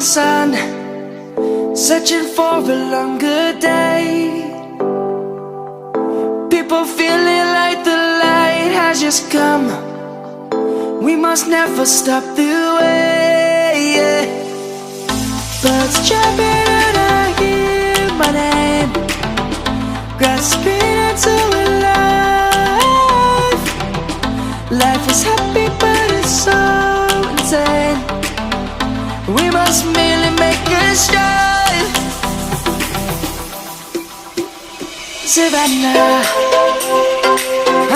morning sun, searching for a longer day. People feeling like the light has just come. We must never stop the way. Birds jumping and I hear my name, grasping into a life. Life is happy but it's so insane. We must merely make a strive. Savannah,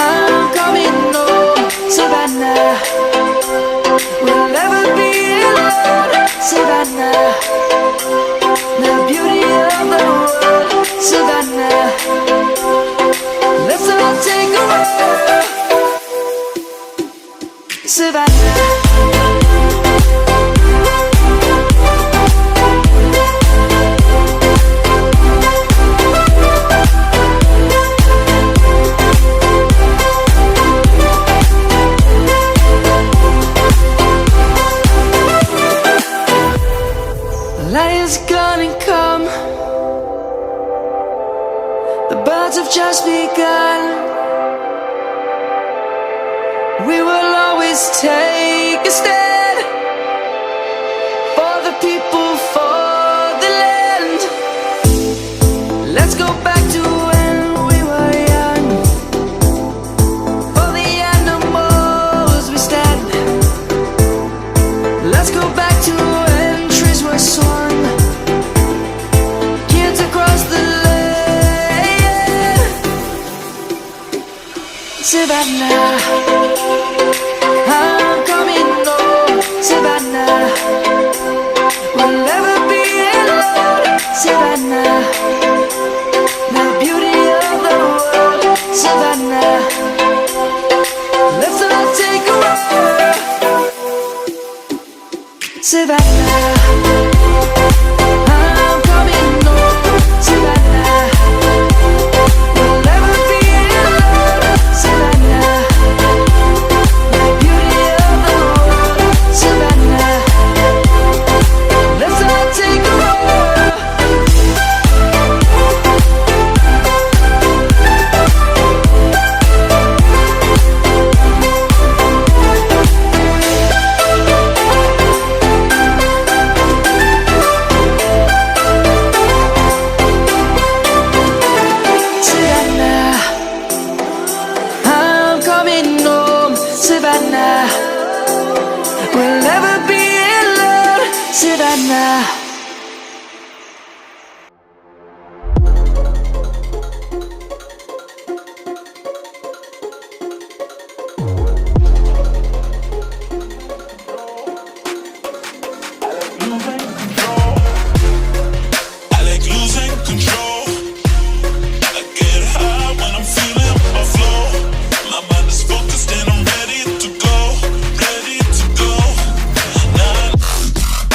I'm coming home. Savannah, we'll never be alone. Savannah, the beauty of the world. Savannah, let's all take a walk. Savannah. Light is gonna come. The birds have just begun. We will always take a stand for the people, for the land. Let's go back to when we were young. For the animals we stand. Let's go back to when trees were swung. Savannah, I'm coming home. Savannah, we'll never be alone. Savannah, the beauty of the world. Savannah, let's all take a walk. Savannah. Savannah, we'll never be alone. Savannah.